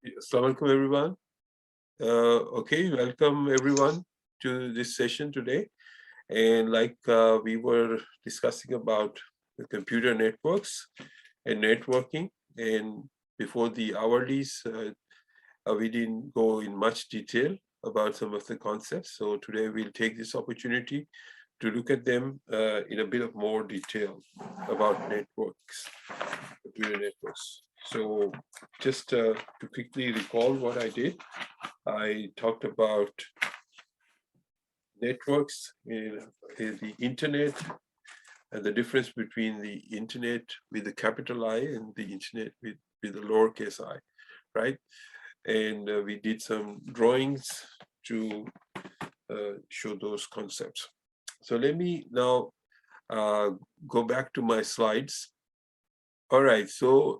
Assalamu alaikum, everyone. Okay, welcome everyone to this session today. And like we were discussing about the computer networks and networking, and before the hourlies, we didn't go in much detail about some of the concepts. So today we'll take this opportunity to look at them in a bit of more detail about networks, computer networks. So just to quickly recall what I did, I talked about networks in the internet and the difference between the internet with the capital I and the internet with the lowercase I, right? And we did some drawings to show those concepts. So let me now go back to my slides. All right, so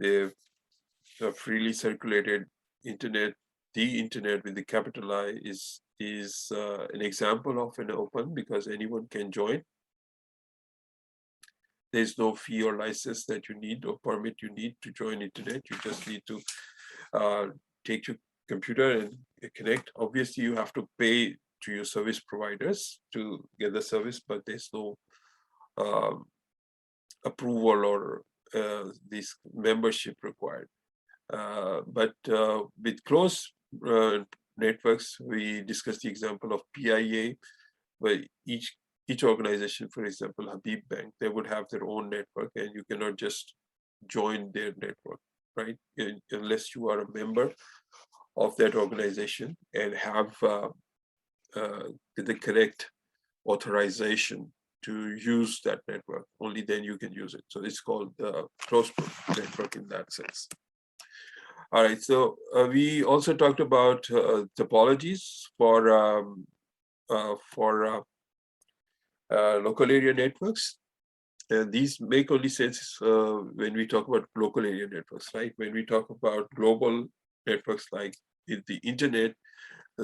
they freely circulated internet. The internet with the capital I is an example of an open because anyone can join. There's no fee or license that you need or permit you need to join internet. You just need to take your computer and connect. Obviously, you have to pay to your service providers to get the service, but there's no approval or this membership required. But with closed networks, we discussed the example of PIA, where each organization, for example, Habib Bank, they would have their own network, and you cannot just join their network, right? Unless you are a member of that organization and have the correct authorization to use that network. Only then you can use it. So it's called the closed network in that sense. All right, so we also talked about topologies for local area networks. These make only sense when we talk about local area networks, right? When we talk about global networks like the internet,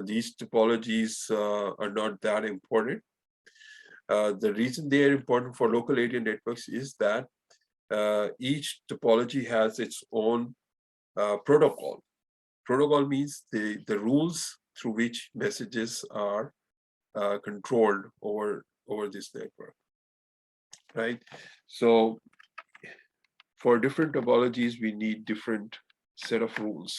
these topologies are not that important. The reason they are important for local area networks is that each topology has its own protocol. Protocol means the rules through which messages are controlled over this network, right? So for different topologies, we need different set of rules.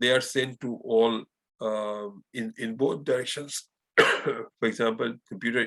they are sent to all in both directions. For example, computer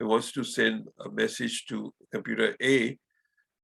it wants to send a message to computer A,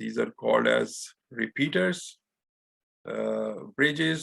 These are called as repeaters, bridges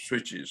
switches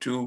2,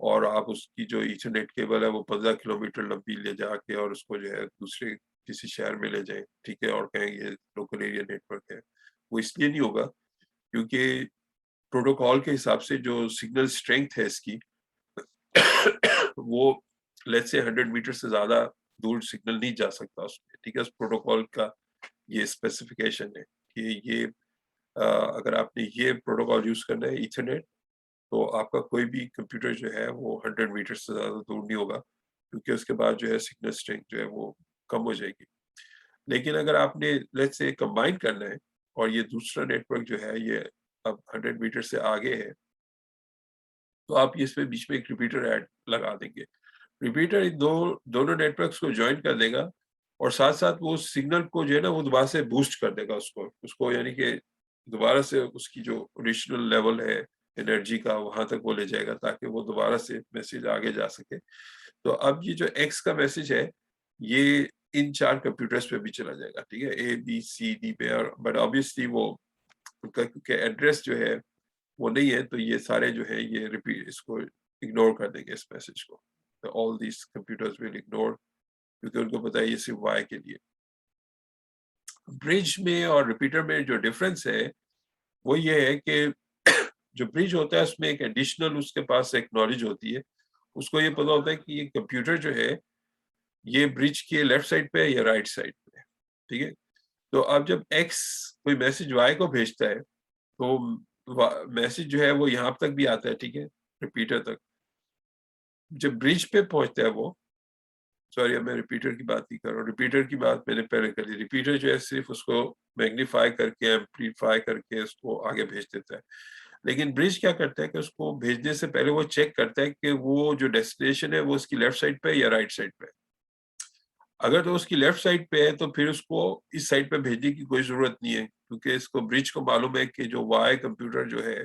اور آپ اس کی جو Ethernet cable ہے وہ 15 kilometre لمبی لے جا کے اور اس کو جو ہے دوسرے کسی شہر میں لے جائیں، ٹھیک ہے، اور کہیں یہ لوکل ایریا نیٹ ورک ہے. وہ اس لیے نہیں ہوگا کیونکہ پروٹوکال کے حساب سے جو سگنل اسٹرینتھ ہے اس کی وہ لیٹس سے 100 میٹر سے زیادہ دور سگنل نہیں جا سکتا اس میں، ٹھیک ہے. اس پروٹوکال کا یہ اسپیسیفکیشن ہے کہ یہ اگر آپ نے یہ پروٹوکال یوز کرنا ہے ایتھرنیٹ، تو آپ کا کوئی بھی کمپیوٹر جو ہے وہ 100 میٹر سے زیادہ دور نہیں ہوگا، کیونکہ اس کے بعد جو ہے سگنل اسٹرینتھ جو ہے وہ کم ہو جائے گی. لیکن اگر آپ نے لیٹس سے کمبائن کرنا ہے اور یہ دوسرا نیٹ ورک جو ہے یہ اب 100 میٹر سے آگے ہے، تو آپ اس میں بیچ میں ایک ریپیٹر ایڈ لگا دیں گے. ریپیٹر ان دونوں نیٹ ورکس کو جوائن کر دے گا اور ساتھ ساتھ وہ سگنل کو جو ہے نا وہ دوبارہ سے بوسٹ کر دے گا اس کو یعنی کہ دوبارہ سے اس کی جو اوریجنل لیول ہے انرجی کا وہاں تک وہ لے جائے گا تاکہ وہ دوبارہ سے میسج آگے جا سکے. تو اب یہ جو ایکس کا میسج ہے یہ ان 4 کمپیوٹرز پہ بھی چلا جائے گا، ٹھیک ہے، اے بی سی ڈی پہ. اور بٹ آبویسلی وہ کیونکہ ایڈریس جو ہے وہ نہیں ہے تو یہ سارے جو ہے یہ ریپیٹ اس کو اگنور کر دیں گے اس میسج کو. All these computers will ignore کیونکہ ان کو پتا ہے یہ صرف وائی کے لیے. برج میں اور ریپیٹر میں جو ڈفرینس ہے وہ یہ ہے کہ جو برج ہوتا ہے اس میں ایک ایڈیشنل اس کے پاس ایک نالج ہوتی ہے، اس کو یہ پتا ہوتا ہے کہ یہ کمپیوٹر جو ہے یہ برج کے لیفٹ سائڈ پہ ہے یا رائٹ سائڈ پہ ہے، ٹھیک ہے. تو اب جب ایکس کوئی میسج وائی کو بھیجتا ہے تو میسج جو ہے وہ یہاں تک بھی آتا ہے، ٹھیک ہے، ریپیٹر تک. جب برج پہ پہنچتا ہے وہ سوری میں ریپیٹر کی بات نہیں کر رہا ہوں، ریپیٹر کی بات میں نے پہلے کر لی. ریپیٹر جو ہے صرف اس کو میگنیفائی کر کے ایمپلیفائی کر کے اس کو آگے بھیج دیتا ہے. لیکن برج کیا کرتا ہے کہ اس کو بھیجنے سے پہلے وہ چیک کرتا ہے کہ وہ جو ڈیسٹینیشن ہے وہ اس کی لیفٹ سائڈ پہ یا رائٹ سائڈ پہ. اگر تو اس کی لیفٹ سائڈ پہ ہے تو پھر اس کو اس سائڈ پہ بھیجنے کی کوئی ضرورت نہیں ہے، کیونکہ اس کو برج کو معلوم ہے کہ جو وائی کمپیوٹر جو ہے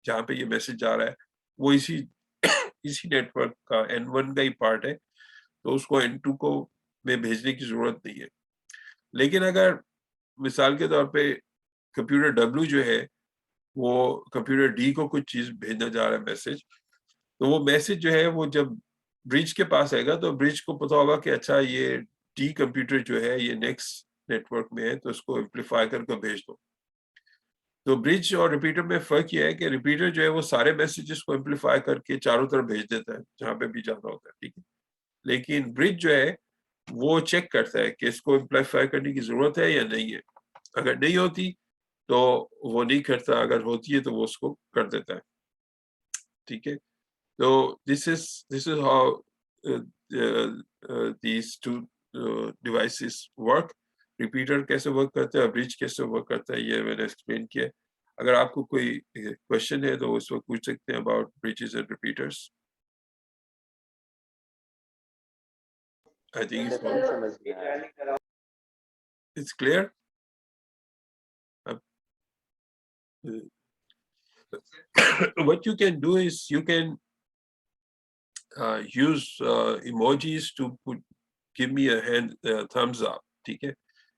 جہاں پہ یہ میسج جا رہا ہے وہ اسی نیٹ ورک کا N1 کا ہی پارٹ ہے، تو اس کو N2 کو میں بھیجنے کی ضرورت نہیں ہے. لیکن اگر مثال کے طور پہ کمپیوٹر W جو ہے وہ کمپیوٹر D کو کچھ چیز بھیجنا جا رہا ہے میسج، تو وہ میسج جو ہے وہ جب برج کے پاس آئے گا تو برج کو پتا ہوگا کہ اچھا یہ ڈی کمپیوٹر جو ہے یہ نیکسٹ نیٹ ورک میں ہے تو اس کو امپلیفائی کر کے بھیج دو. تو برج اور ریپیٹر میں فرق یہ ہے کہ ریپیٹر جو ہے وہ سارے میسیجز کو امپلیفائی کر کے چاروں طرف بھیج دیتا ہے جہاں پہ بھی جانا ہوتا ہے، ٹھیک ہے. لیکن برج جو ہے وہ چیک کرتا ہے کہ اس کو امپلیفائی کرنے کی ضرورت ہے یا نہیں ہے. اگر نہیں ہوتی تو وہ نہیں کرتا، اگر ہوتی ہے تو وہ اس کو کر دیتا ہے، ٹھیک ہے. تو this is how these two devices work. Repeater کیسے ورک کرتا ہے، برج کیسے ورک کرتا ہے، یہ میں نے ایکسپلین کیا. اگر آپ کو کوئی کوشچن ہے تو اس وقت پوچھ سکتے ہیں about bridges and repeaters. I think it's clear. What you can do is you can use emojis to give me a hand thumbs up, ٹھیک ہے.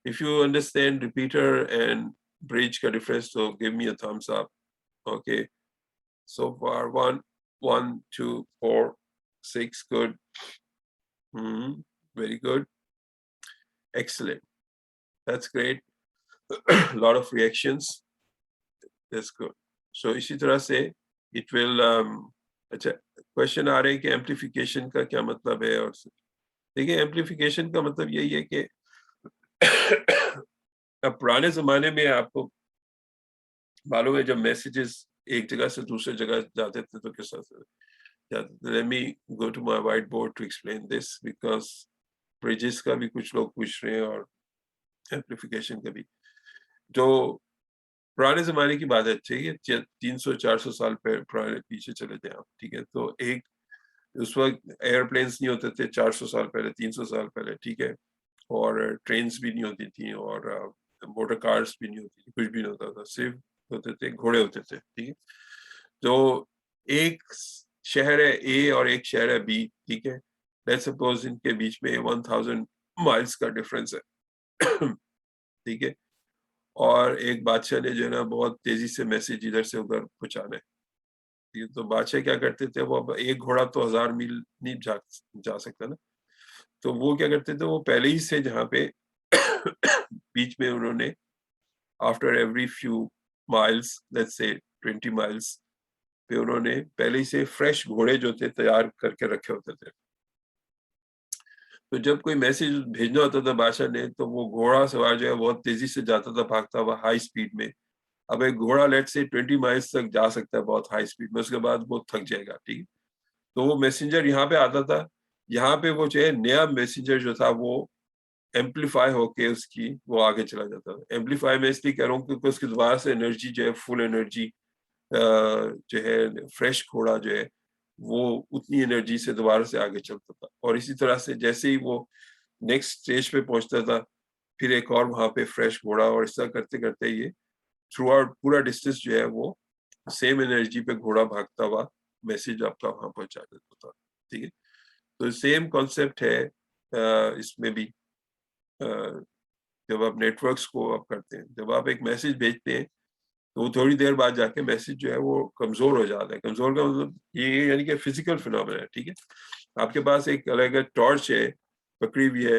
If you understand repeater and bridge ka difference, so give me a thumbs up. Okay, so far 1 1 2 4 6 good. Very good, excellent, that's great. Lot of reactions, that's good. So اسی طرح سے it will اچھا question آ رہے ہیں کہ amplification کا کیا مطلب ہے. اور دیکھیں ایمپلیفیکیشن کا مطلب یہی ہے کہ اب پرانے زمانے میں آپ کو معلوم ہے جب میسیجز ایک جگہ سے دوسرے جگہ جاتے تھے تو کس طرح سے جاتے تھے. Let me go to my whiteboard to explain this because bridges کا بھی کچھ لوگ پوچھ رہے ہیں اور ایمپلیفیکیشن کا بھی. جو پرانے زمانے کی بات ہے، ٹھیک ہے، 300-400 سال پرانے پیچھے چلے جائیں آپ، ٹھیک ہے. تو ایک اس وقت ایئرپلینس نہیں ہوتے تھے 400 سال پہلے، 300 سال پہلے، ٹھیک ہے. اور ٹرینس بھی نہیں ہوتی تھیں اور موٹر کارز بھی نہیں ہوتی تھی، کچھ بھی نہیں ہوتا تھا، صرف ہوتے تھے گھوڑے ہوتے تھے، ٹھیک ہے. تو ایک شہر ہے اے اور ایک شہر ہے بی، ٹھیک ہے. لیٹس سپوز ان کے بیچ میں 1000 مائلز کا ڈفرینس ہے، ٹھیک ہے. اور ایک بادشاہ نے جو ہے نا بہت تیزی سے میسج ادھر سے ادھر پہنچانا ہے، تو بادشاہ کیا کرتے تھے, وہ اب ایک گھوڑا تو 1000 میل نہیں جا سکتا نا, تو وہ کیا کرتے تھے, وہ پہلے ہی سے جہاں پہ بیچ میں انہوں نے after every few miles, let's say 20 miles پہ انہوں نے پہلے ہی سے فریش گھوڑے جو تھے تیار کر کے رکھے ہوتے تھے. تو جب کوئی میسج بھیجنا ہوتا تھا بادشاہ نے, تو وہ گھوڑا سوار جو ہے بہت تیزی سے جاتا تھا, بھاگتا ہوا ہائی اسپیڈ میں. اب ایک گھوڑا لیٹ سے 20 مائلس تک جا سکتا ہے بہت ہائی اسپیڈ میں, اس کے بعد وہ تھک جائے گا, ٹھیک ہے. تو وہ میسنجر یہاں پہ آتا تھا, یہاں پہ وہ جو ہے نیا میسنجر جو تھا وہ ایمپلیفائی ہو کے اس کی وہ آگے چلا جاتا تھا. ایمپلیفائی میں اس لیے کہہ رہا ہوں کیونکہ اس کی دوبارہ سے انرجی جو ہے, فل انرجی جو ہے, فریش گھوڑا جو ہے وہ اتنی انرجی سے دوبارہ سے آگے چلتا تھا. اور اسی طرح سے جیسے ہی وہ نیکسٹ اسٹیج پہ پہنچتا تھا, پھر ایک اور وہاں پہ فریش گھوڑا, اور اس طرح کرتے کرتے یہ تھرو آؤٹ پورا ڈسٹینس جو ہے وہ سیم انرجی پہ گھوڑا بھاگتا ہوا میسج آپ کا وہاں پہنچا دیتا تھا, ٹھیک ہے. تو سیم کانسیپٹ ہے اس میں بھی. جب آپ نیٹ ورکس کو آپ کرتے ہیں, جب آپ ایک میسج بھیجتے ہیں تو وہ تھوڑی دیر بعد جا کے میسج جو ہے وہ کمزور ہو جاتا ہے. کمزور کا مطلب یہ یعنی کہ فزیکل فینومینا ہے, ٹھیک ہے. آپ کے پاس ایک الگ ٹارچ ہے پکڑی ہوئی ہے,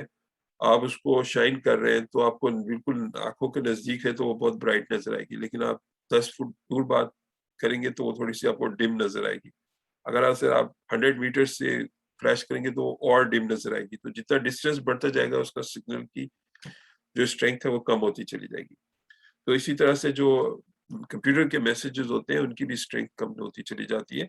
آپ اس کو شائن کر رہے ہیں تو آپ کو بالکل آنکھوں کے نزدیک ہے تو وہ بہت برائٹ نظر آئے گی, لیکن آپ 10 فٹ دور بات کریں گے تو وہ تھوڑی سی آپ کو ڈم نظر آئے گی. اگر آپ 100 میٹر سے فلیش کریں گے تو وہ اور ڈم نظر آئے گی. تو جتنا ڈسٹینس بڑھتا جائے گا اس کا سگنل کی جو اسٹرینتھ ہے وہ کم ہوتی چلی جائے گی. تو اسی طرح سے جو کمپیوٹر کے میسیجز ہوتے ہیں ان کی بھی اسٹرینتھ کم ہوتی چلی جاتی ہے.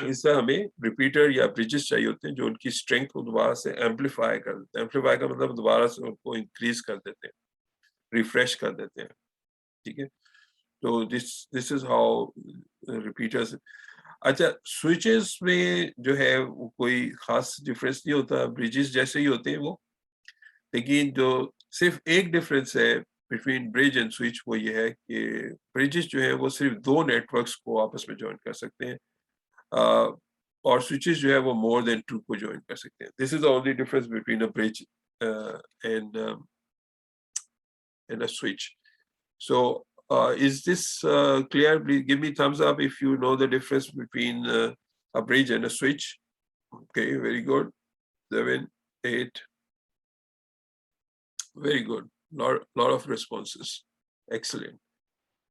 اس سے ہمیں ریپیٹر یا بریجز چاہیے ہوتے ہیں جو ان کی اسٹرینتھ کو دوبارہ سے ایمپلیفائی کر دیتے ہیں. ایمپلیفائی کا مطلب دوبارہ سے ان کو انکریز کر دیتے ہیں, ریفریش کر دیتے ہیں, ٹھیک ہے. تو دس از ہاؤ ریپیٹرز. اچھا, سوئچز میں جو ہے وہ کوئی خاص ڈفرینس نہیں ہوتا, بریجز جیسے ہی ہوتے ہیں وہ, لیکن جو صرف ایک ڈفرینس ہے بٹوین برج اینڈ سوئچ وہ یہ ہے کہ بریجز جو ہے وہ صرف 2 نیٹ ورکس کو آپس میں جوائن کر سکتے ہیں, اور سوئچز جو ہے وہ مور دین 2 کو جوائن کر سکتے ہیں. This is the only difference between a bridge and a switch. So is this clear? Please give me thumbs up if you know the difference between a bridge and a switch. Okay, very good. 7, 8. Very good. Lot of responses. Excellent.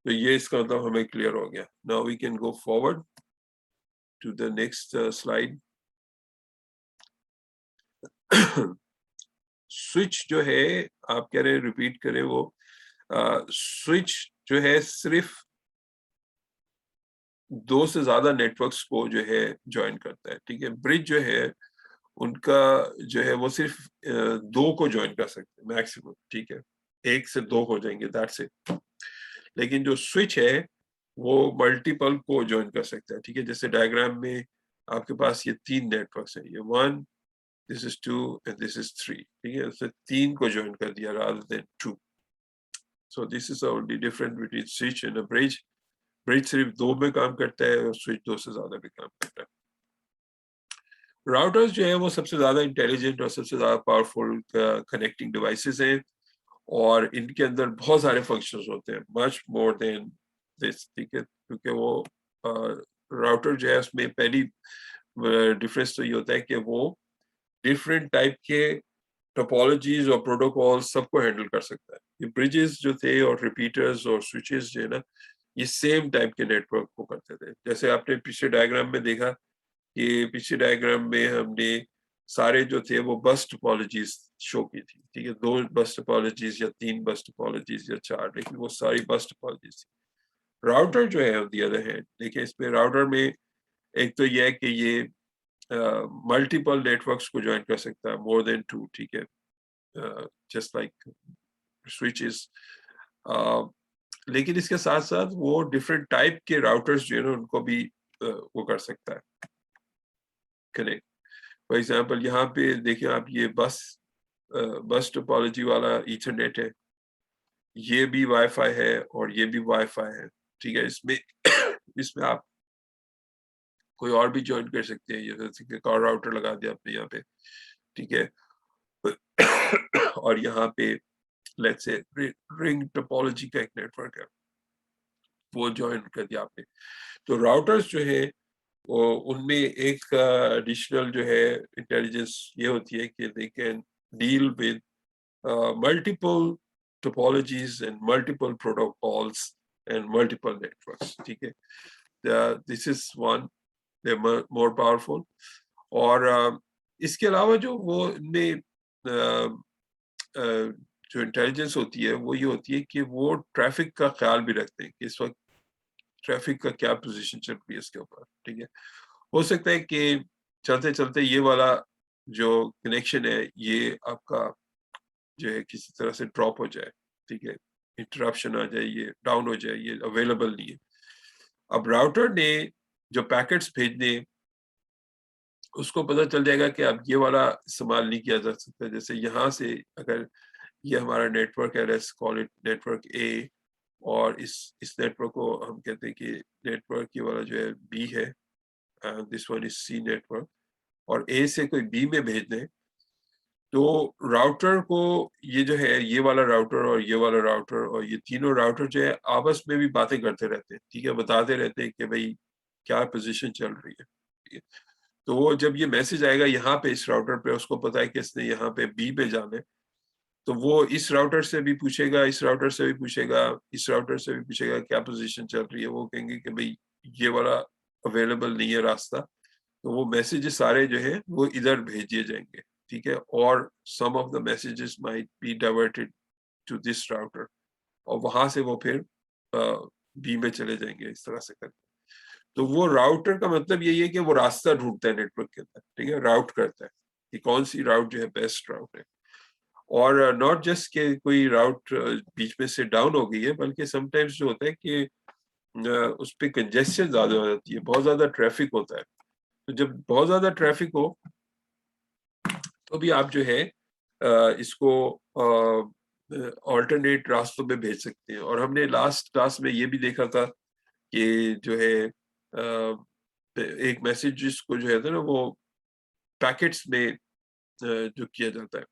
So yes, کا مطلب ہمیں clear ہو گیا. Now we can go forward to the next slide. Switch جو ہے آپ کہہ رہے ہیں ریپیٹ کریں, وہ سوئچ جو ہے صرف 2 سے زیادہ نیٹ ورکس کو جو ہے جوائن کرتا ہے, ٹھیک ہے. برج جو ہے ان کا جو ہے وہ صرف 2 کو جوائن کر سکتے ہیں میکسیمم, ٹھیک ہے. 1 سے 2 ہو جائیں گے, دیٹس اٹ. لیکن جو سوئچ ہے وہ ملٹیپل کو جوائن کر سکتا ہے, ٹھیک ہے. جیسے ڈائیگرام میں آپ کے پاس یہ 3 نیٹ ورکس ہیں, یہ 1, this is 2 and this is 3, ٹھیک ہے. اس نے 3 کو جوائن کر دیا rather than 2. So this is the only difference between switch and a bridge. برج صرف 2 میں کام کرتا ہے اور سوئچ 2 سے زیادہ بھی کام کرتا ہے. راؤٹرز جو ہے وہ سب سے زیادہ انٹیلیجنٹ اور سب سے زیادہ پاورفل کنیکٹنگ ڈیوائسز ہیں, اور ان کے اندر بہت سارے فنکشنز ہوتے ہیں, مچ مور دین دس, ٹھیک ہے. کیونکہ وہ راؤٹر جو ہے اس میں پہلی ڈفرینس تو یہ ہوتا ہے کہ وہ ڈفرینٹ ٹائپ کے ٹوپولوجیز اور پروٹوکول سب کو ہینڈل کر سکتا ہے. یہ بریجز جو تھے اور ریپیٹرز اور سوئچز جو ہے نا, یہ سیم ٹائپ کے نیٹ ورک کو کرتے تھے. جیسے آپ نے پچھلے ڈائیگرام میں دیکھا کہ پچھلے ڈائیگرام میں ہم نے سارے جو تھے وہ بس ٹوپولوجیز شو کی تھی, ٹھیک ہے. 2 بس ٹوپولوجیز یا 3 بس ٹوپولوجیز یا 4, لیکن وہ ساری بس ٹوپولوجیز تھی. راؤٹر جو ہے on the other hand, دیکھیں اس میں راؤٹر میں ایک تو یہ ہے کہ یہ ملٹیپل نیٹ ورکس کو جوائن کر سکتا ہے, مور دین 2, ٹھیک ہے, جسٹ لائک سوئچز. لیکن اس کے ساتھ ساتھ وہ ڈفرینٹ ٹائپ کے راؤٹرز جو ہے نا ان کو بھی وہ کر سکتا ہے کنیکٹ. فار ایگزامپل یہاں پہ دیکھیں آپ, یہ بس ٹوپولوجی والا ایتھرنیٹ ہے, یہ بھی وائی فائی ہے اور یہ بھی وائی فائی ہے, ٹھیک ہے. اس میں آپ کوئی اور بھی جوائن کر سکتے ہیں, جیسے کہ کار راؤٹر لگا دیا آپ نے یہاں پہ, ٹھیک ہے. اور یہاں پہ لیٹس سے رنگ ٹوپولوجی کا ایک نیٹ ورک ہے, وہ جوائن کر دیا آپ نے. تو راؤٹرز جو ہے وہ ان میں ایک ایڈیشنل جو ہے انٹیلیجنس یہ ہوتی ہے کہ they can deal with multiple topologies and multiple protocols and multiple networks. ٹھیک ہے, دس is one, they more powerful. اور اس کے علاوہ جو وہ ان میں جو انٹیلیجنس ہوتی ہے وہ یہ ہوتی ہے کہ وہ ٹریفک کا خیال بھی رکھتے ہیں کہ اس وقت ٹریفک کا کیا پوزیشن چل رہی ہے اس کے اوپر. ٹھیک ہے, ہو سکتا ہے کہ چلتے چلتے یہ والا جو کنیکشن ہے یہ آپ کا جو ہے کسی طرح سے ڈراپ ہو جائے. ٹھیک ہے, انٹرپشن آ جائے, یہ ڈاؤن ہو جائے, یہ اویلیبل نہیں ہے. اب راؤٹر نے جو پیکٹس بھیجنے اس کو پتہ چل جائے گا کہ اب یہ والا استعمال نہیں کیا جا سکتا. جیسے یہاں سے اگر یہ ہمارا نیٹ ورک ہے, let's call it network A, اور اس نیٹ ورک کو ہم کہتے ہیں کہ نیٹ ورک یہ والا جو ہے بی ہے, this one is C network, اور اے سے کوئی بی میں بھیج دیں تو راؤٹر کو یہ جو ہے یہ والا راؤٹر اور یہ والا راؤٹر اور یہ تینوں راؤٹر جو ہے آپس میں بھی باتیں کرتے رہتے ہیں. ٹھیک ہے, بتاتے رہتے ہیں کہ بھائی کیا پوزیشن چل رہی ہے. ٹھیک ہے, تو وہ جب یہ میسج آئے گا یہاں پہ اس راؤٹر پہ, اس کو پتا ہے کہ اس نے یہاں پہ بی پہ جانا ہے, تو وہ اس راؤٹر سے بھی پوچھے گا, اس راؤٹر سے بھی پوچھے گا, اس راؤٹر سے بھی پوچھے گا کیا پوزیشن چل رہی ہے. وہ کہیں گے کہ بھائی یہ والا اویلیبل نہیں ہے راستہ, تو وہ میسیجز سارے جو ہیں وہ ادھر بھیجے جائیں گے. ٹھیک ہے, اور some of the messages might be diverted to this router, اور وہاں سے وہ پھر بی میں چلے جائیں گے اس طرح سے کر کے. تو وہ راؤٹر کا مطلب یہی ہے کہ وہ راستہ ڈھونڈتا ہے نیٹ ورک کے اندر. ٹھیک ہے, راؤٹ کرتا ہے کہ کون سی راؤٹ جو ہے بیسٹ راؤٹ ہے. اور ناٹ جسٹ کہ کوئی راؤٹ بیچ میں سے ڈاؤن ہو گئی ہے, بلکہ سم ٹائمز جو ہوتا ہے کہ اس پہ کنجیشن زیادہ ہو جاتی ہے, بہت زیادہ ٹریفک ہوتا ہے. تو جب بہت زیادہ ٹریفک ہو تو بھی آپ جو ہے اس کو آلٹرنیٹ راستوں پہ بھیج سکتے ہیں. اور ہم نے لاسٹ کلاس میں یہ بھی دیکھا تھا کہ جو ہے ایک میسیج جس کو جو ہے نا وہ پیکٹس میں جو کیا جاتا ہے.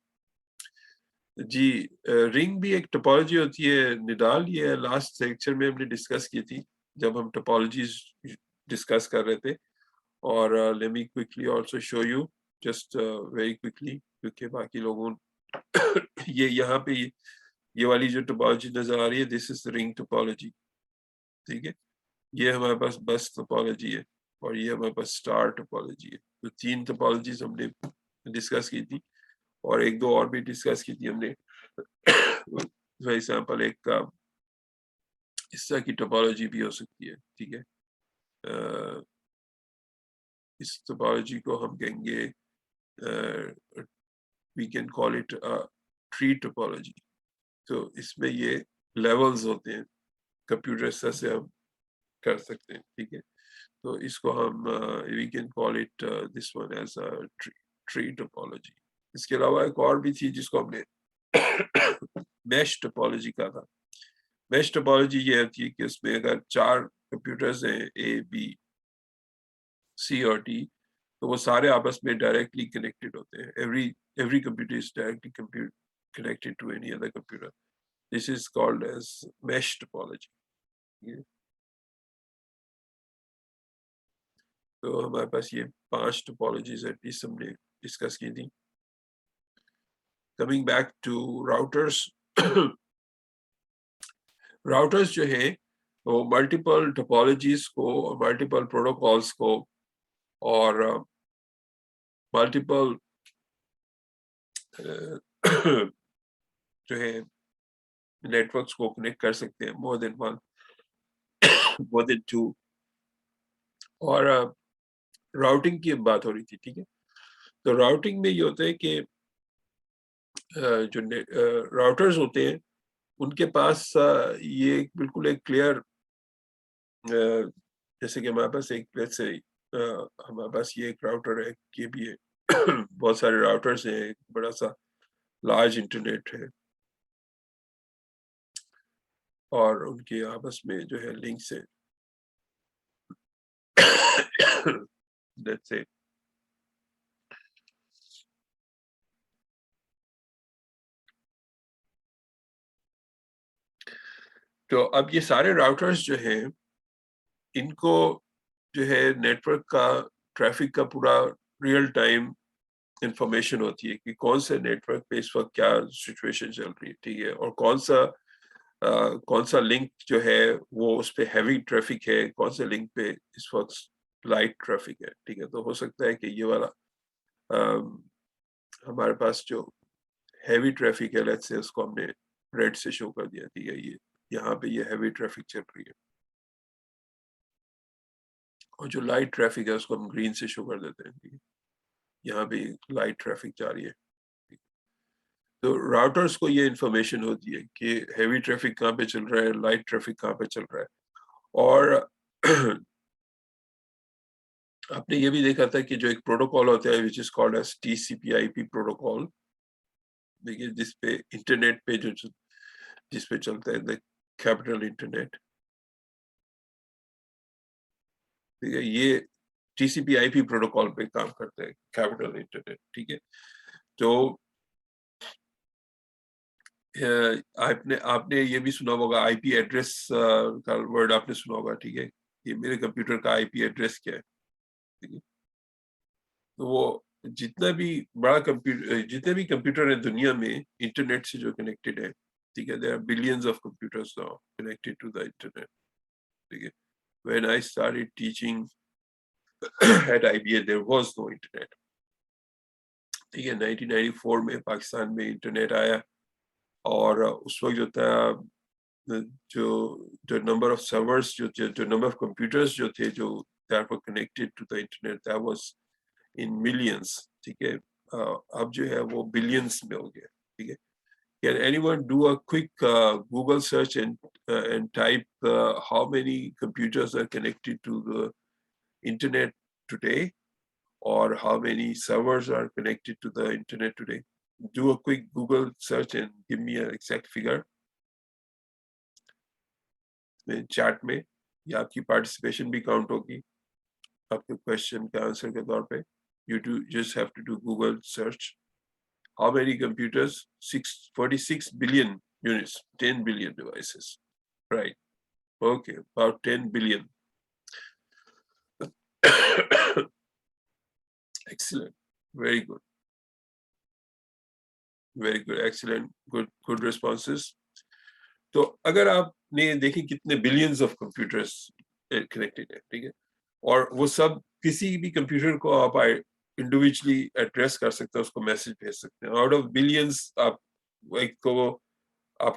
جی, رنگ بھی ایک ٹپالوجی ہوتی ہے نڈال, یہ لاسٹ لیکچر میں ہم نے ڈسکس کی تھی جب ہم ٹپالوجیز ڈسکس کر رہے تھے. اور let me quickly also show you just very quickly, کیونکہ باقی لوگوں یہ یہاں پہ یہ والی جو ٹپالوجی نظر آ رہی ہے, دس از رنگ ٹپالوجی. ٹھیک ہے, یہ ہمارے پاس بس ٹپالوجی ہے, اور یہ ہمارے پاس اسٹار ٹپالوجی ہے. تو 3 ٹپالوجیز ہم نے ڈسکس کی تھی, اور ایک دو اور بھی ڈسکس کی تھی ہم نے. فار ایگزامپل ایک اس طرح کی ٹپالوجی بھی ہو سکتی ہے. ٹھیک ہے, اس ٹپالوجی کو ہم کہیں گے we can call it tree topology. تو اس میں یہ لیولز ہوتے ہیں, کمپیوٹر سے ہم کر سکتے ہیں. ٹھیک ہے, تو اس کو ہم we can call it this one as tree topology. اس کے علاوہ ایک اور بھی تھی جس کو ہم نے میش ٹپالوجی کہا تھا. میش ٹپالوجی یہ ہوتی ہے کہ اس میں اگر 4 کمپیوٹرز ہیں اے بی سی اور ڈی, تو وہ سارے آپس میں ڈائریکٹلی کنیکٹڈ ہوتے ہیں. Every computer is directly connected to any other computer. This is called as mesh topology. تو ہمارے پاس یہ 5 ٹپالوجیز ایٹ لیسٹ ہم نے ڈسکس کی تھی. Coming back two routers, routers جو ہیں وہ ملٹیپل ٹپالوجیز کو, ملٹیپل پروٹوکالس کو, اور ملٹیپل جو ہے نیٹ ورکس کو کنیکٹ کر سکتے ہیں, مور دین 1, مور دین 2. اور راؤٹنگ کی بات ہو رہی تھی. ٹھیک ہے, تو راؤٹنگ میں یہ ہوتا ہے کہ جو راؤٹرز ہوتے ہیں ان کے پاس یہ بالکل ایک کلیئر, جیسے کہ ہمارے پاس ایک سے ہمارے پاس یہ ایک راؤٹر ہے, یہ بھی ہے, بہت سارے راؤٹرز ہیں, ایک بڑا سا لارج انٹرنیٹ ہے, اور ان کے آپس میں جو ہے لنکس ہیں. That's it. تو اب یہ سارے راؤٹرز جو ہیں ان کو جو ہے نیٹ ورک کا ٹریفک کا پورا ریئل ٹائم انفارمیشن ہوتی ہے کہ کون سے نیٹ ورک پہ اس وقت کیا سچویشن چل رہی ہے, ٹھیک ہے, اور کون سا لنک جو ہے وہ اس پہ ہیوی ٹریفک ہے, کون سے لنک پہ اس وقت لائٹ ٹریفک ہے, ٹھیک ہے. تو ہو سکتا ہے کہ یہ والا ہمارے پاس جو ہیوی ٹریفک ہے لیٹس سے اس کو ہم نے ریڈ سے شو کر دیا, ٹھیک ہے, یہ یہاں پہ یہ ہیوی ٹریفک چل رہی ہے, اور جو لائٹ ٹریفک ہے اس کو ہم گرین سے شو کر دیتے ہیں, ٹھیک ہے, یہاں پہ لائٹ ٹریفک جا رہی ہے. تو راؤٹرز کو یہ انفارمیشن ہوتی ہے کہ ہیوی ٹریفک کہاں پہ چل رہا ہے, لائٹ ٹریفک کہاں پہ چل رہا ہے. اور آپ نے یہ بھی دیکھا تھا کہ جو ایک پروٹوکال ہوتا ہے which is called as TCP/IP protocol, دیکھیے جس پہ انٹرنیٹ پہ جس پہ چلتا ہے کیپٹل انٹرنیٹ, ٹھیک ہے, یہ TCP/IP پروٹوکال پہ کام کرتا ہے کیپٹل انٹرنیٹ, ٹھیک ہے. تو آپ نے یہ بھی سنا ہوگا آئی پی ایڈریس کا ورڈ آپ نے سنا ہوگا, ٹھیک ہے, یہ میرے کمپیوٹر کا آئی پی ایڈریس کیا ہے, ٹھیک ہے. تو وہ جتنے بھی کمپیوٹر ہیں دنیا میں انٹرنیٹ سے جو کنیکٹڈ ہے, ٹھیک ہے, there are billions of computers now connected to the internet, ٹھیک ہے. When I started teaching at IBA there was no internet, ٹھیک ہے. 1994 میں پاکستان میں انٹرنیٹ آیا, اور اس وقت جو تھا جو نمبر آف سرورز جو نمبر آف کمپیوٹرز جو تھے جو that were connected to the internet that was in millions, ٹھیک ہے. اب جو ہے وہ بلینس میں ہو گیا, ٹھیک ہے. Can anyone do a quick Google search and type how many computers are connected to the internet today, or how many servers are connected to the internet today? Do a quick Google search and give me an exact figure. Chat میں یا آپ کی participation بھی count ہوگی آپ کے question کے answer کے طور پہ. You just have to do Google search. How many computers? 46 billion units, 10 billion devices. Right. Okay, about 10 billion. Excellent. Very good. Very good. Excellent. Good responses. تو اگر آپ نے دیکھیں کتنے بلینز آف کمپیوٹرز کنیکٹڈ ہیں, ٹھیک ہے, اور وہ سب کسی بھی کمپیوٹر کو آپ انڈیویجلی ایڈریس کر سکتے ہیں, اس کو میسج بھیج سکتے ہیں. آؤٹ آف بلینز آپ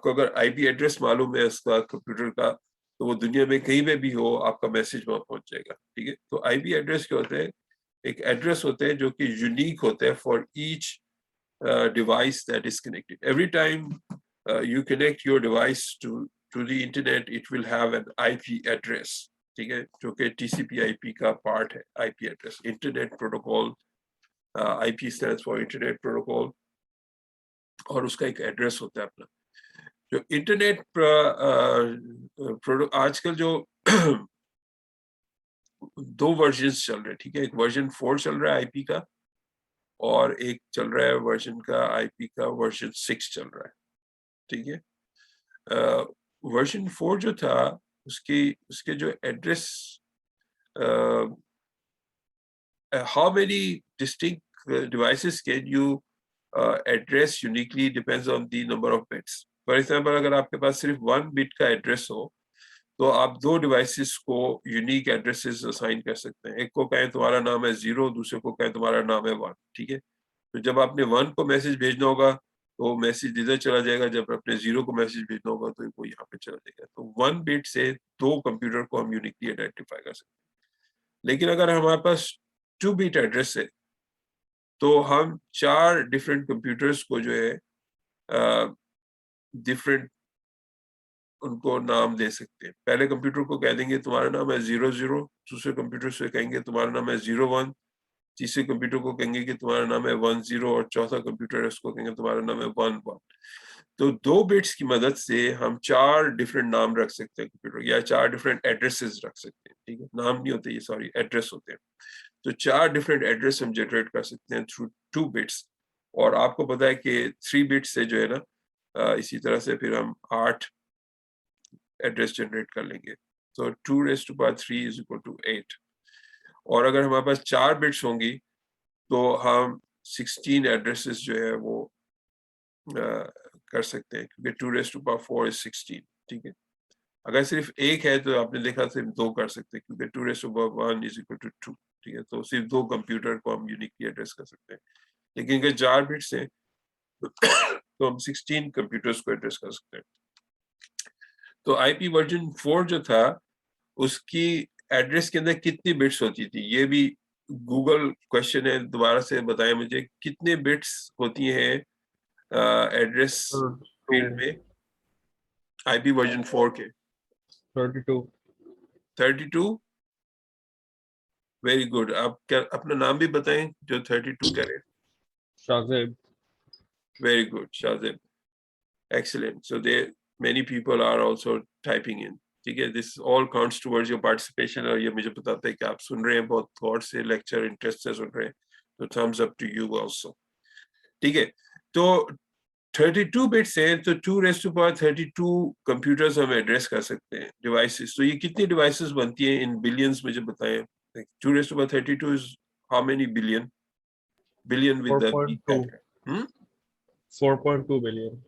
کو اگر آئی پی ایڈریس معلوم ہے اس کا کمپیوٹر کا, تو وہ دنیا میں کہیں پہ بھی ہو آپ کا میسج وہاں پہنچ جائے گا, ٹھیک ہے. تو آئی پی ایڈریس کیا ہوتا ہے, ایک ایڈریس ہوتا ہے جو کہ یونیک ہوتا ہے for each device that is connected. Every time you connect your device to the internet, it will have an IP address, ٹھیک ہے, جو کہ TCP/IP کا پارٹ ہے. IP address internet protocol, IP stands for internet protocol, اور اس کا ایک address ہوتا ہے اپنا. جو انٹرنیٹ آج کل جو دو ورژنس چل رہے ہیں, ٹھیک ہے, ایک ورژن 4 چل رہا ہے آئی پی کا, اور ایک چل رہا ہے ورژن کا آئی پی کا ورژن 6 چل رہا ہے, ٹھیک ہے. ورژن 4 جو تھا اس کے جو address, how many distinct devices can you address uniquely depends on the number of bits. For example, اگر آپ کے پاس صرف 1 bit کا ایڈریس ہو تو آپ 2 ڈیوائسز کو یونیک ایڈریسز اسائن کر سکتے ہیں. ایک کو کہیں تمہارا نام ہے 0, دوسرے کو کہیں تمہارا نام ہے 1, ٹھیک ہے. تو جب آپ نے 1 کو میسج بھیجنا ہوگا تو میسج ادھر چلا جائے گا, جب اپنے 0 کو میسج بھیجنا ہوگا تو وہ یہاں پہ چلا جائے گا. تو 1 بٹ سے 2 کمپیوٹر کو ہم یونیکلی آئیڈینٹیفائی کر سکتے ہیں. لیکن اگر ہمارے پاس 2 بٹ ایڈریس ہے تو ہم 4 ڈفرینٹ کمپیوٹرز کو جو ہے ڈفرینٹ ان کو نام دے سکتے ہیں. پہلے کمپیوٹر کو کہہ دیں گے تمہارا نام ہے 00, دوسرے کمپیوٹر سے کہیں گے تمہارا نام ہے 01, تیسرے کمپیوٹر کو کہیں گے کہ تمہارا نام ہے 10, اور چوتھا کمپیوٹر ہے اس کو کہیں گے تمہارا نام ہے 11. تو 2 بٹس کی مدد سے ہم 4 ڈفرینٹ نام رکھ سکتے ہیں کمپیوٹر, یا 4 ڈفرینٹ ایڈریسز رکھ سکتے ہیں, ٹھیک ہے. نام نہیں ہوتے یہ, سوری, ایڈریس ہوتے ہیں. تو 4 ڈفرینٹ ایڈریس ہم جنریٹ کر سکتے ہیں تھرو 2 بٹس. اور آپ کو پتا ہے کہ 3 بٹس سے جو ہے نا, اسی طرح سے پھر ہم 8 ایڈریس جنریٹ کر لیں گے. تو 2⁻³ is equal to 8. اور اگر ہمارے پاس 4 بٹس ہوں گی تو ہم 16 ایڈریسز جو ہے وہ کر سکتے ہیں, کیونکہ 2⁻4 is 16. ٹھیک ہے, اگر صرف ایک ہے تو آپ نے دیکھا صرف 2 کر سکتے ہیں, کیونکہ 2⁻1 is equal to 2. ٹھیک ہے, تو صرف 2 کمپیوٹر کو ہم یونیکلی ایڈریس کر سکتے ہیں. لیکن اگر 4 بٹس ہیں تو ہم 16 کمپیوٹرز کو ایڈریس کر سکتے ہیں. تو آئی پی ورژن 4 جو تھا اس کی ایڈریس کے اندر کتنی بٹس ہوتی تھی, یہ بھی گوگل کوشچن ہے, دوبارہ سے بتائیں مجھے کتنے بٹس ہوتی ہیں ایڈریس فیلڈ میں آئی پی ورژن 4 کے. 32. Very good. آپ کیا اپنا نام بھی بتائیں جو 32 کرے. Shahzeb. Very good, Shazib. Excellent. So there, many people are also typing in. ٹھیک ہے, this all counts towards your participation. اور یہ مجھے بتاتا ہے کہ آپ سن رہے ہیں, بہت غور سے لیکچر انٹرسٹ سے سن رہے ہیں, تو thumbs up to you also. ٹھیک ہے, تو 32 بٹس ہیں تو 2⁻32 کمپیوٹرز ہم ایڈریس کر سکتے ہیں, ڈیوائسز. تو یہ کتنی ڈیوائسز بنتی ہیں ان بلینز مجھے بتائیں. 2⁻32 is how many billion? Billion with the B 4.2. capital. 4.2 billion.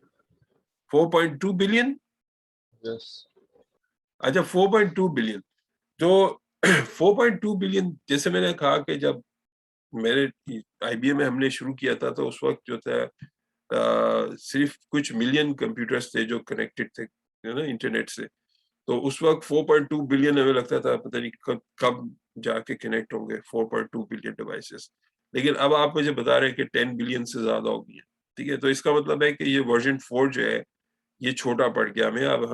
4.2 billion? Yes. اچھا 4.2 بلین. تو 4.2 بلین جیسے میں نے کہا کہ جب میرے آئی بی اے میں ہم نے شروع کیا تھا تو اس وقت جو تھا صرف کچھ ملین کمپیوٹرز تھے جو کنیکٹڈ تھے نا انٹرنیٹ سے. تو اس وقت 4.2 بلین ہمیں لگتا تھا پتہ نہیں کب جا کے کنیکٹ ہوں گے 4.2 بلین ڈیوائسز. لیکن اب آپ مجھے بتا رہے ہیں کہ 10 بلین سے زیادہ ہو گئی ہیں. ٹھیک ہے, تو اس کا مطلب ہے کہ یہ ورژن 4 جو ہے یہ چھوٹا پڑ گیا ہمیں. اب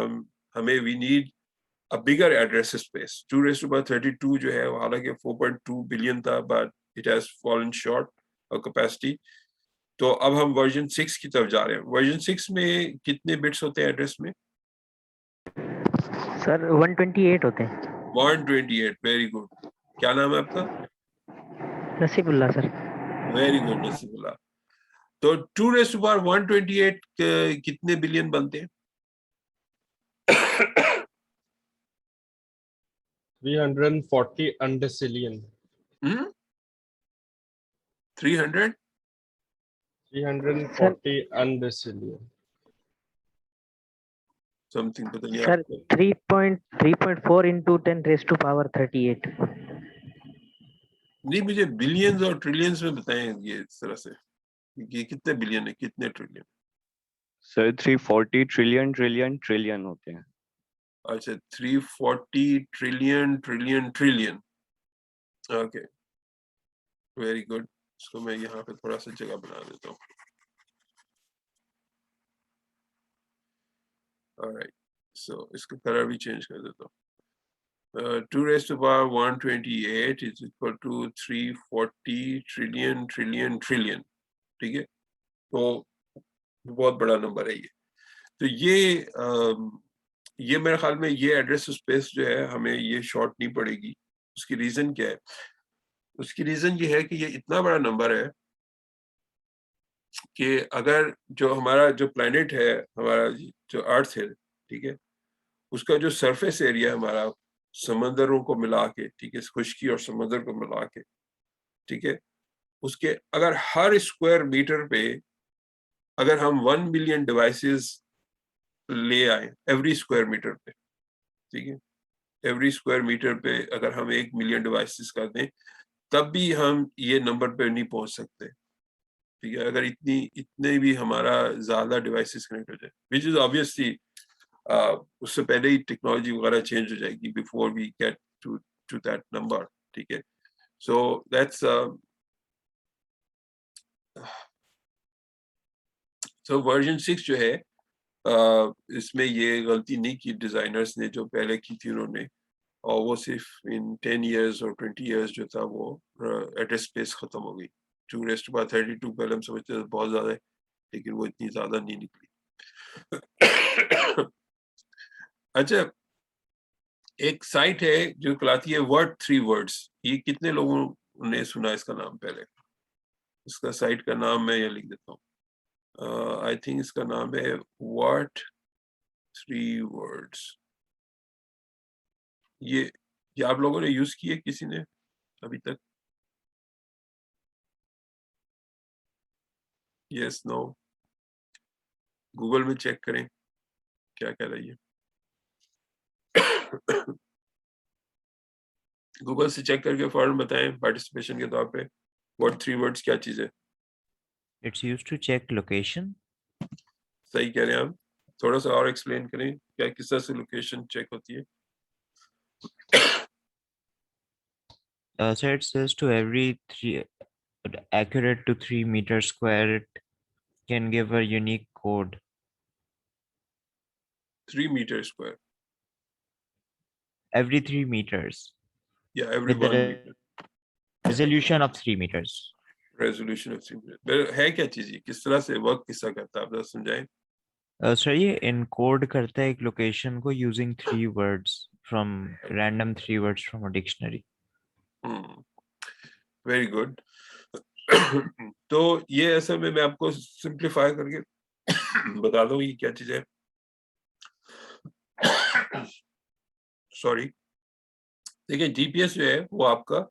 ہمیں we need a bigger address space. 2⁻32 جو ہے حالانکہ 4.2 بلین تھا, but it has fallen short of capacity. تو اب ہم ورژن 6 کی طرف جا رہے ہیں. ورژن 6 میں کتنے بٹس ہوتے ہیں ایڈریس میں؟ سر 128 ہوتے ہیں. 128. Very good. کیا نام ہے آپ کا؟ نصیب اللہ سر. ویری گڈ نصیب اللہ. تو 2⁻128 کتنے بلین بنتے ہیں؟ 340 undecillion. 300 340 undecillion. something پتہ نہیں سر آپ کو. 3.4 into 10⁻38. نہیں مجھے بلینز اور ٹریلینز میں بتائیں یہ اس طرح سے یہ کتنے بلین ہے کتنے ٹریلین. سر 340 ٹریلین ہوتے ہیں. اچھا 340 ٹریلین. Okay very good. اس کو میں یہاں پہ تھوڑا سا جگہ بنا دیتا ہوں. alright, so اس کا کلر بھی چینج کر دیتا ہوں. 2⁻128 is equal to 340 ٹریلین. ٹھیک ہے, تو بہت بڑا نمبر ہے یہ. تو یہ میرے خیال میں یہ ایڈریس اسپیس جو ہے ہمیں یہ شارٹ نہیں پڑے گی. اس کی ریزن کیا ہے؟ اس کی ریزن یہ ہے کہ یہ اتنا بڑا نمبر ہے کہ اگر جو ہمارا جو پلانٹ ہے ہمارا جو ارتھ ہے, ٹھیک ہے, اس کا جو سرفیس ایریا ہمارا سمندروں کو ملا کے, ٹھیک ہے, خشکی اور سمندر کو ملا کے, ٹھیک ہے, اس کے اگر ہر اسکوائر میٹر پہ اگر ہم 1 ملین ڈیوائسز لے آئیں ایوری اسکوائر میٹر پہ, ٹھیک ہے, ایوری اسکوائر میٹر پہ اگر ہم 1 ملین ڈیوائسز کر دیں تب بھی ہم یہ نمبر پہ نہیں پہنچ سکتے. ٹھیک ہے, اگر اتنے بھی ہمارا زیادہ ڈیوائسز کنیکٹ ہو جائے, وچ از آبویسلی اس سے پہلے ہی ٹیکنالوجی وغیرہ چینج ہو جائے گی before we get to that number. ٹھیک ہے, سو دیٹس سو ورژن 6 جو ہے اس میں یہ غلطی نہیں کی ڈیزائنرز نے جو پہلے کی تھی انہوں نے, اور وہ صرف ان 10 ایئرز اور 20 ایئرز جو تھا وہ ایڈریس اسپیس ختم ہو گئی. 2⁻32 پہلے ہم سمجھتے تھے بہت زیادہ ہے, لیکن وہ اتنی زیادہ نہیں نکلی. اچھا ایک سائٹ ہے جو کہلاتی ہے ورڈ 3 words. یہ کتنے لوگوں نے سنا اس کا نام پہلے؟ اس کا سائٹ کا نام میں یہ لکھ دیتا ہوں. آئی تھنک اس کا نام ہے ورڈ 3 words. یہ آپ لوگوں نے یوز کی ہے کسی نے ابھی تک؟ یس نو؟ گوگل میں چیک کریں کیا کہہ رہی ہے. گوگل سے چیک کر کے فوراً بتائیں پارٹیسپیشن کے طور پہ what 3 words کیا چیز ہے. It's used to check location. صحیح کہہ رہے ہیں آپ. تھوڑا سا اور ایکسپلین کریں کیا کس طرح سے لوکیشن چیک ہوتی ہے. So it says to every accurate to 3 meters square, it can give a unique code. 3 meters square Every 3 meters یا every with the 1 meter resolution of 3 meters. resolution of 3 meters. ہے کیا چیز یہ کس طرح سے ورک کس طرح کرتا ہے آپ ذرا سمجھائیں. So یہ encode کرتا ہے ایک location کو using 3 words from random 3 words from a dictionary. Very good. تو یہ اصل میں آپ کو سمپلیفائی کر کے بتا دوں یہ کیا چیز ہے. سوری دیکھیں جی پی ایس جو ہے وہ آپ کا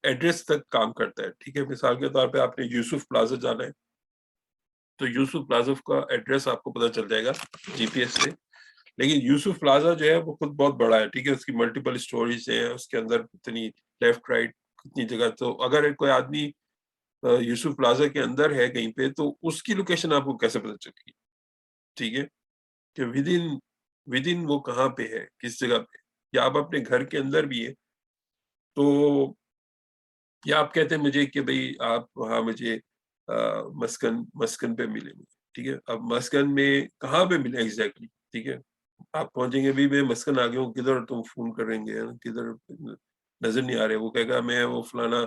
ایڈریس تک کام کرتا ہے. ٹھیک ہے, مثال کے طور پہ آپ نے یوسف پلازا جانا ہے تو یوسف پلازا کا ایڈریس آپ کو پتہ چل جائے گا جی پی ایس سے. لیکن یوسف پلازا جو ہے وہ خود بہت بڑا ہے. ٹھیک ہے, اس کی ملٹیپل اسٹوریز ہیں, اس کے اندر اتنی لیفٹ رائٹ کتنی جگہ. تو اگر کوئی آدمی یوسف پلازا کے اندر ہے کہیں پہ تو اس کی لوکیشن آپ کو کیسے پتہ چلے گی. ٹھیک ہے, کہ ود ان وہ کہاں پہ ہے کس جگہ پہ. یا آپ اپنے گھر کے اندر بھی ہے تو یا آپ کہتے ہیں مجھے کہ بھئی آپ وہاں مجھے مسکن پہ ملے مجھے. ٹھیک ہے, اب مسکن میں کہاں پہ ملے ایگزیکٹلی. ٹھیک ہے, آپ پہنچیں گے بھی میں مسکن آ گیا ہوں, کدھر تم فون کریں گے کدھر نظر نہیں آ رہے. وہ کہے گا میں وہ فلانا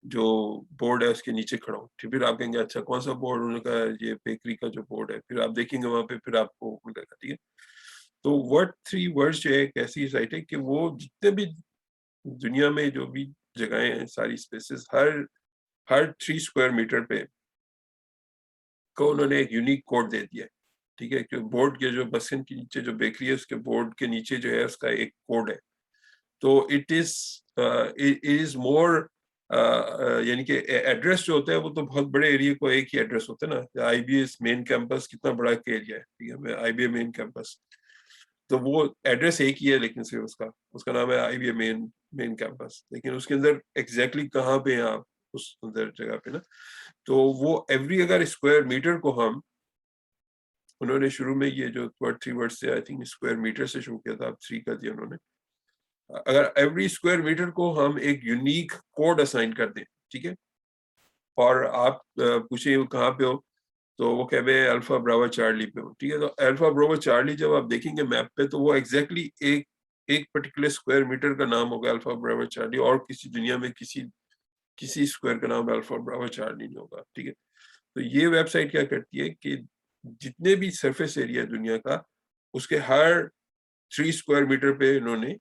جو بورڈ ہے اس کے نیچے کھڑا ہوں. پھر آپ کہیں گے اچھا کون سا بورڈ. انہوں نے کہا یہ بیکری کا جو بورڈ ہے. پھر آپ دیکھیں گے وہاں پہ پھر آپ کو ملے گا. ٹھیک ہے, تو what 3 words جو ہے ایک ایسی سائٹ ہے کہ وہ جتنے بھی دنیا میں جو بھی جگہیں ہیں ساری اسپیسیز ہر 3 اسکوائر میٹر پہ کو انہوں نے ایک یونیک کوڈ دے دیا ہے. ٹھیک ہے, کہ بورڈ کے جو بسن کے نیچے جو بیکری ہے اس کے بورڈ کے نیچے جو ہے اس کا ایک کوڈ ہے. تو اٹ از مور یعنی کہ ایڈریس جو ہوتا ہے وہ تو بہت بڑے ایریا کو ایک ہی ایڈریس ہوتا ہے نا. آئی بی ایس مین کیمپس کتنا بڑا ایریا ہے. ٹھیک ہے, آئی بی اے مین کیمپس تو وہ ایڈریس ایک ہی ہے لیکن صرف اس کا نام ہے آئی بی اے مین کیمپس. لیکن اس کے اندر ایگزیکٹلی کہاں پہ ہیں آپ اس اندر جگہ پہ نا. تو وہ ایوری اگر اسکوائر میٹر کو ہم انہوں نے شروع میں یہ جو 3 ورڈ سے آئی تھنک اسکوائر میٹر سے شروع کیا تھا, اب 3 کر دیا انہوں نے. اگر ایوری اسکوائر میٹر کو ہم ایک یونیک کوڈ اسائن کر دیں. ٹھیک ہے, اور آپ پوچھیں وہ کہاں پہ ہو تو وہ کہ میں الفا براوا چارلی پہ ہوں. ٹھیک ہے, تو الفا براوا چارلی جب آپ دیکھیں گے میپ پہ تو وہ ایگزیکٹلی ایک پرٹیکولر اسکوائر میٹر کا نام ہوگا الفا براوا چارلی, اور کسی دنیا میں کسی اسکوائر کا نام الفا براوا چارلی نہیں ہوگا. ٹھیک ہے, تو یہ ویب سائٹ کیا کرتی ہے کہ جتنے بھی سرفیس ایریا دنیا کا اس کے ہر 3 اسکوائر میٹر پہ انہوں نے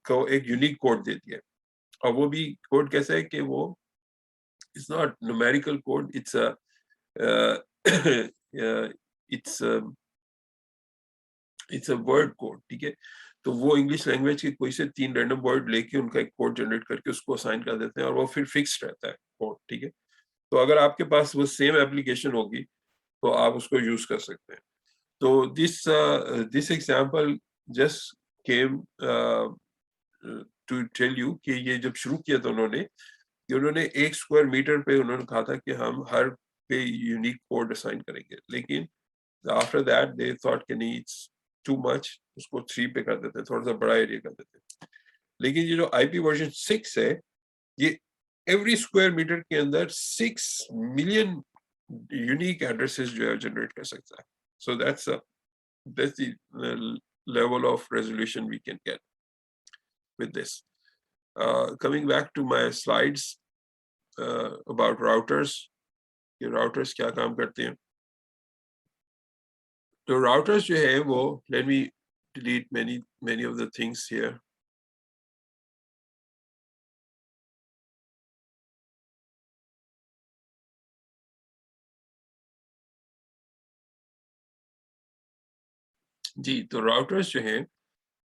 کو ایک یونیک کوڈ دے دیا. اور وہ بھی کوڈ کیسا ہے کہ وہ it's not numerical code, it's a word code. ٹھیک ہے, تو وہ انگلش لینگویج کے کوئی سے 3 رینڈم ورڈ لے کے ان کا ایک کوڈ جنریٹ کر کے اس کو اسائن کر دیتے ہیں اور وہ پھر فکس رہتا ہے کوڈ. ٹھیک ہے, تو اگر آپ کے پاس وہ سیم ایپلیکیشن ہوگی تو آپ اس کو یوز کر سکتے ہیں. تو this example just came to tell you کہ یہ جب شروع کیا تھا انہوں نے ایک اسکوائر میٹر پہ انہوں نے کہا تھا کہ ہم ہر پہ یونیک کوڈ اسائن کریں گے. لیکن آفٹر دیٹ دے تھاٹ کہ نہیں اٹس ٹو مچ, اس کو 3 پہ کر دیتے ہیں, تھوڑا سا بڑا ایریا کر دیتے ہیں. لیکن یہ جو آئی پی ورژن 6 ہے یہ ایوری اسکوائر میٹر کے اندر 6 ملین یونیک ایڈریسز جو ہے جنریٹ کر سکتا ہے. سو that's the level of resolution we can get with this. Coming back to my slides about routers, یہ routers کیا کام کرتے ہیں. تو routers جو ہے وہ let me delete many of the things here. جی, تو routers جو ہیں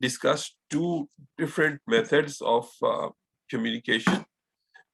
discuss two different methods of communication.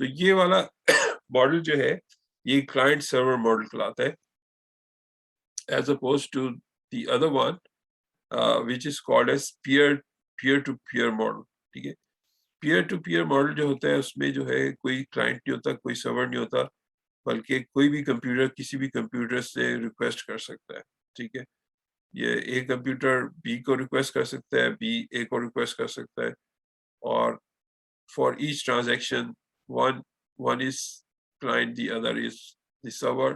تو یہ والا ماڈل جو ہے یہ کلائنٹ سرور ماڈل کہلاتا ہے as oppose to the other one which is called as peer to peer model. ٹھیک ہے، پیئر ٹو پیئر ماڈل جو ہوتا ہے اس میں جو ہے کوئی کلائنٹ نہیں ہوتا، کوئی سرور نہیں ہوتا، بلکہ کوئی بھی کمپیوٹر کسی بھی کمپیوٹر سے ریکویسٹ کر سکتا ہے. ٹھیک ہے، یہ ایک کمپیوٹر بی کو ریکویسٹ کر سکتا ہے، بی اے کو ریکویسٹ کر سکتا ہے، اور for each transaction one is client, the other is the server.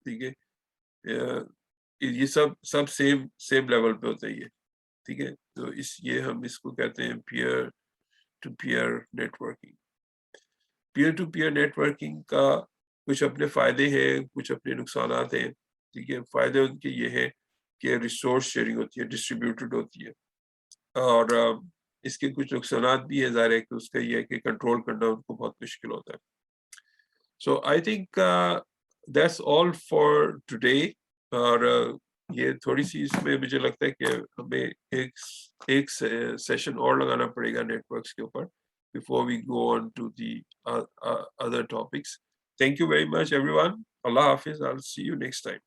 ٹھیک ہے، یہ سب سیم لیول پہ ہوتا ہے یہ. ٹھیک ہے، تو یہ ہم اس کو کہتے ہیں peer to peer networking. Peer to peer networking کا کچھ اپنے فائدے ہیں، کچھ اپنے نقصانات ہیں. ٹھیک ہے، فائدے ان کے یہ ہیں کہ ریسورس شیئرنگ ہوتی ہے، ڈسٹریبیوٹیڈ ہوتی ہے، اور اس کے کچھ نقصانات بھی ہیں. ظاہر ہے کہ اس کا یہ ہے کہ کنٹرول کرنا ان کو بہت مشکل ہوتا ہے. So I think that's all for today. اور یہ تھوڑی سی اس میں مجھے لگتا ہے کہ ہمیں ایک سیشن اور لگانا پڑے گا نیٹ ورکس کے اوپر before we go on to the other topics. Thank you very much everyone. Allah Hafiz. I'll see you next time.